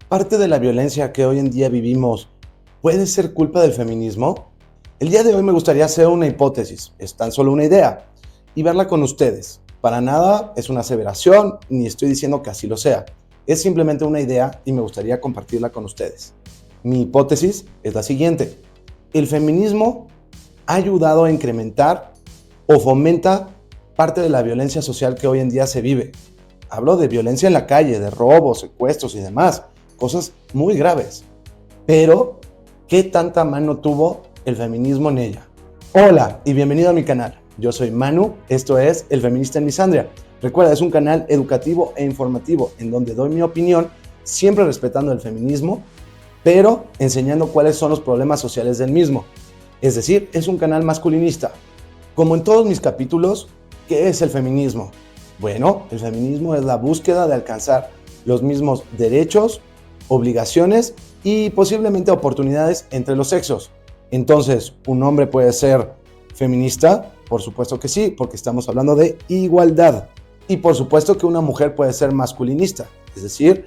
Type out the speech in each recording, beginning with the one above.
¿Parte de la violencia que hoy en día vivimos puede ser culpa del feminismo? El día de hoy me gustaría hacer una hipótesis, es tan solo una idea, y verla con ustedes. Para nada es una aseveración, ni estoy diciendo que así lo sea. Es simplemente una idea y me gustaría compartirla con ustedes. Mi hipótesis es la siguiente. El feminismo ha ayudado a incrementar o fomenta parte de la violencia social que hoy en día se vive. Hablo de violencia en la calle, de robos, secuestros y demás, cosas muy graves. Pero, ¿qué tanta mano tuvo el feminismo en ella? Hola y bienvenido a mi canal. Yo soy Manu, esto es El Feminista en Misandria. Recuerda, es un canal educativo e informativo en donde doy mi opinión, siempre respetando el feminismo, pero enseñando cuáles son los problemas sociales del mismo. Es decir, es un canal masculinista. Como en todos mis capítulos, ¿qué es el feminismo? Bueno, el feminismo es la búsqueda de alcanzar los mismos derechos, obligaciones y posiblemente oportunidades entre los sexos. Entonces, ¿un hombre puede ser feminista? Por supuesto que sí, porque estamos hablando de igualdad. Y por supuesto que una mujer puede ser masculinista, es decir,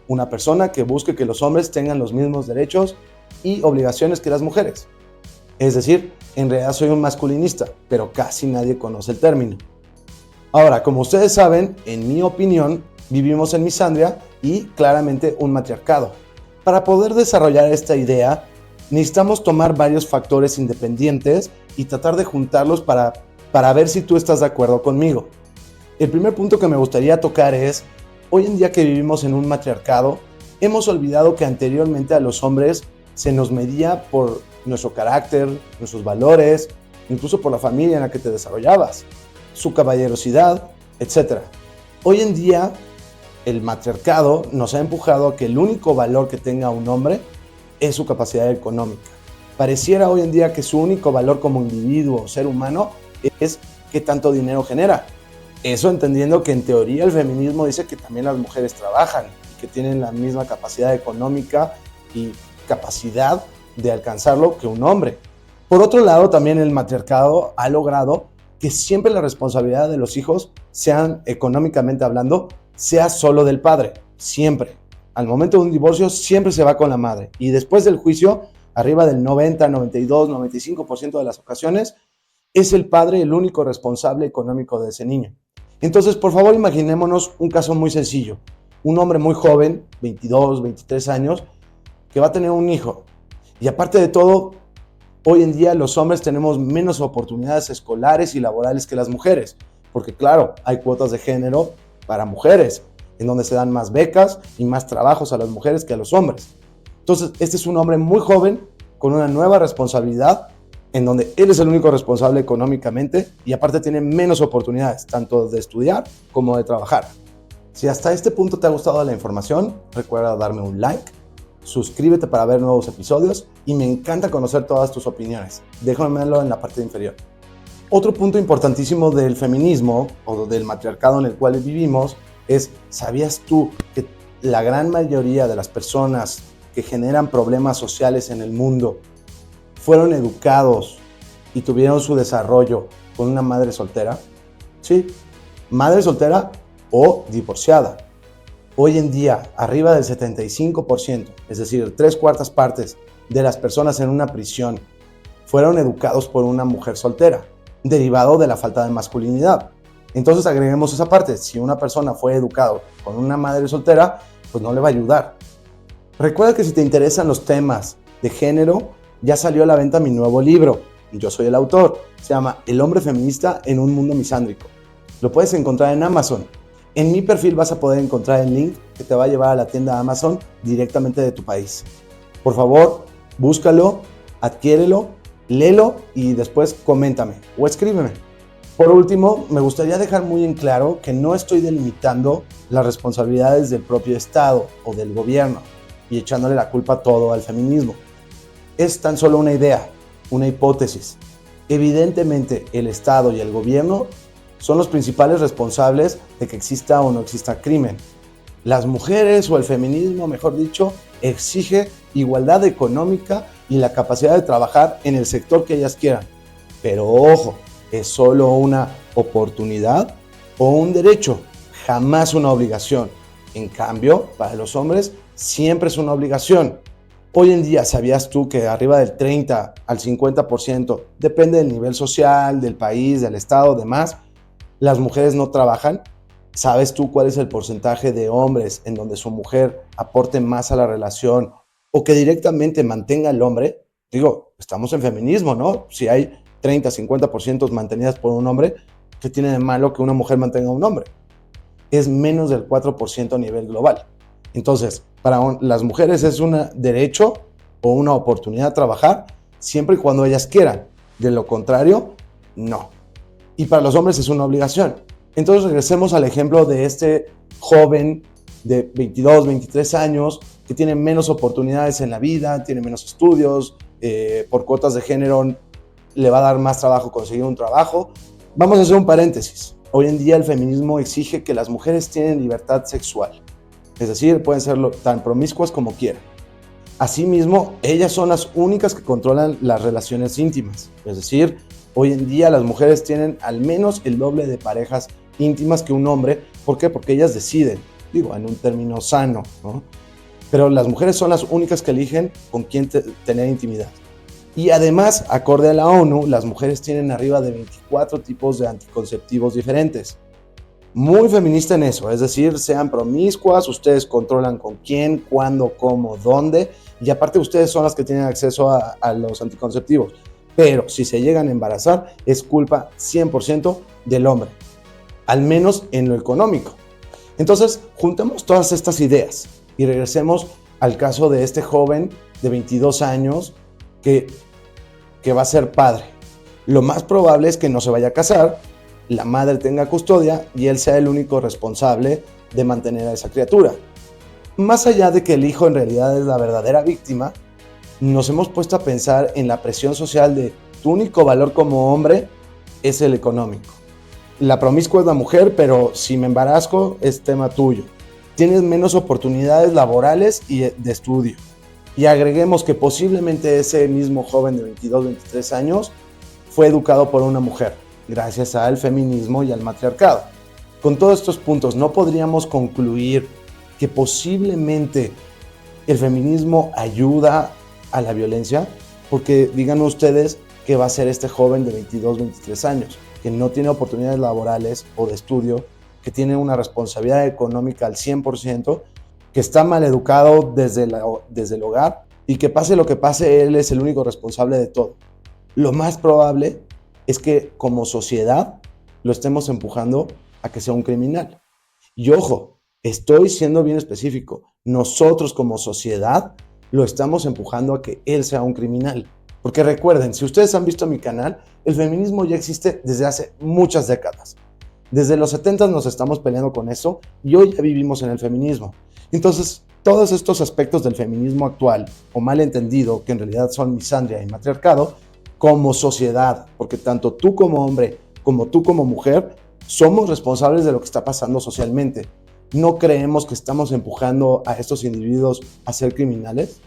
una persona que busque que los hombres tengan los mismos derechos y obligaciones que las mujeres. Es decir, en realidad soy un masculinista, pero casi nadie conoce el término. Ahora, como ustedes saben, en mi opinión, vivimos en misandria y claramente un matriarcado. Para poder desarrollar esta idea, necesitamos tomar varios factores independientes y tratar de juntarlos para ver si tú estás de acuerdo conmigo. El primer punto que me gustaría tocar es, hoy en día que vivimos en un matriarcado, hemos olvidado que anteriormente a los hombres se nos medía por nuestro carácter, nuestros valores, incluso por la familia en la que te desarrollabas, su caballerosidad, etc. Hoy en día, el matriarcado nos ha empujado a que el único valor que tenga un hombre es su capacidad económica. Pareciera hoy en día que su único valor como individuo o ser humano es qué tanto dinero genera. Eso entendiendo que en teoría el feminismo dice que también las mujeres trabajan y que tienen la misma capacidad económica y capacidad de alcanzarlo que un hombre. Por otro lado, también el matriarcado ha logrado que siempre la responsabilidad de los hijos, sean económicamente hablando, sea solo del padre, siempre. Al momento de un divorcio siempre se va con la madre y después del juicio, arriba del 90, 92, 95% de las ocasiones, es el padre el único responsable económico de ese niño. Entonces, por favor, imaginémonos un caso muy sencillo. Un hombre muy joven, 22, 23 años, que va a tener un hijo. Y aparte de todo, hoy en día los hombres tenemos menos oportunidades escolares y laborales que las mujeres, porque claro, hay cuotas de género para mujeres, en donde se dan más becas y más trabajos a las mujeres que a los hombres. Entonces, este es un hombre muy joven, con una nueva responsabilidad, en donde él es el único responsable económicamente y aparte tiene menos oportunidades, tanto de estudiar como de trabajar. Si hasta este punto te ha gustado la información, recuerda darme un like, suscríbete para ver nuevos episodios y me encanta conocer todas tus opiniones. Déjamelo en la parte inferior. Otro punto importantísimo del feminismo o del matriarcado en el cual vivimos es, ¿sabías tú que la gran mayoría de las personas que generan problemas sociales en el mundo fueron educados y tuvieron su desarrollo con una madre soltera? Sí, madre soltera o divorciada. Hoy en día, arriba del 75%, es decir, 3/4 partes de las personas en una prisión fueron educados por una mujer soltera, derivado de la falta de masculinidad. Entonces agreguemos esa parte, si una persona fue educada con una madre soltera, pues no le va a ayudar. Recuerda que si te interesan los temas de género, ya salió a la venta mi nuevo libro, yo soy el autor, se llama El hombre feminista en un mundo misándrico. Lo puedes encontrar en Amazon. En mi perfil vas a poder encontrar el link que te va a llevar a la tienda Amazon directamente de tu país. Por favor, búscalo, adquiérelo, léelo y después coméntame o escríbeme. Por último, me gustaría dejar muy en claro que no estoy delimitando las responsabilidades del propio Estado o del gobierno y echándole la culpa todo al feminismo. Es tan solo una idea, una hipótesis. Evidentemente, el Estado y el gobierno son los principales responsables de que exista o no exista crimen. Las mujeres o el feminismo, mejor dicho, exige igualdad económica y la capacidad de trabajar en el sector que ellas quieran. Pero ojo, es solo una oportunidad o un derecho, jamás una obligación. En cambio, para los hombres siempre es una obligación. Hoy en día, ¿sabías tú que arriba del 30 al 50%, depende del nivel social, del país, del estado, demás, las mujeres no trabajan? ¿Sabes tú cuál es el porcentaje de hombres en donde su mujer aporte más a la relación o que directamente mantenga al hombre? Digo, estamos en feminismo, ¿no? Si hay 30, 50% mantenidas por un hombre, ¿qué tiene de malo que una mujer mantenga a un hombre? Es menos del 4% a nivel global. Entonces, para las mujeres es un derecho o una oportunidad de trabajar siempre y cuando ellas quieran. De lo contrario, no. Y para los hombres es una obligación. Entonces regresemos al ejemplo de este joven de 22, 23 años que tiene menos oportunidades en la vida, tiene menos estudios, por cuotas de género le va a dar más trabajo conseguir un trabajo. Vamos a hacer un paréntesis. Hoy en día el feminismo exige que las mujeres tienen libertad sexual. Es decir, pueden ser tan promiscuas como quieran. Asimismo, ellas son las únicas que controlan las relaciones íntimas. Es decir, hoy en día las mujeres tienen al menos el doble de parejas íntimas que un hombre. ¿Por qué? Porque ellas deciden, digo, en un término sano, ¿no? Pero las mujeres son las únicas que eligen con quién tener intimidad. Y además, acorde a la ONU, las mujeres tienen arriba de 24 tipos de anticonceptivos diferentes. Muy feminista en eso, es decir, sean promiscuas, ustedes controlan con quién, cuándo, cómo, dónde, y aparte ustedes son las que tienen acceso a los anticonceptivos. Pero si se llegan a embarazar, es culpa 100% del hombre, al menos en lo económico. Entonces, juntemos todas estas ideas y regresemos al caso de este joven de 22 años que va a ser padre. Lo más probable es que no se vaya a casar, la madre tenga custodia y él sea el único responsable de mantener a esa criatura. Más allá de que el hijo en realidad es la verdadera víctima, nos hemos puesto a pensar en la presión social de tu único valor como hombre es el económico. La promiscua es la mujer, pero si me embarazco es tema tuyo. Tienes menos oportunidades laborales y de estudio. Y agreguemos que posiblemente ese mismo joven de 22, 23 años fue educado por una mujer, gracias al feminismo y al matriarcado. Con todos estos puntos, ¿no podríamos concluir que posiblemente el feminismo ayuda a la violencia? Porque díganme ustedes qué va a hacer este joven de 22, 23 años, que no tiene oportunidades laborales o de estudio, que tiene una responsabilidad económica al 100%, que está mal educado desde el hogar y que pase lo que pase, él es el único responsable de todo. Lo más probable es que como sociedad lo estemos empujando a que sea un criminal. Y ojo, estoy siendo bien específico, nosotros como sociedad lo estamos empujando a que él sea un criminal. Porque recuerden, si ustedes han visto mi canal, el feminismo ya existe desde hace muchas décadas. Desde los 70 nos estamos peleando con eso y hoy ya vivimos en el feminismo. Entonces, todos estos aspectos del feminismo actual, o mal entendido, que en realidad son misandria y matriarcado, como sociedad, porque tanto tú como hombre, como tú como mujer, somos responsables de lo que está pasando socialmente. ¿No creemos que estamos empujando a estos individuos a ser criminales?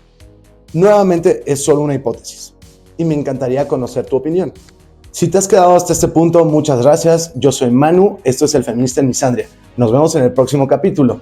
Nuevamente, es solo una hipótesis y me encantaría conocer tu opinión. Si te has quedado hasta este punto, muchas gracias. Yo soy Manu, esto es El Feminista en Misandria. Nos vemos en el próximo capítulo.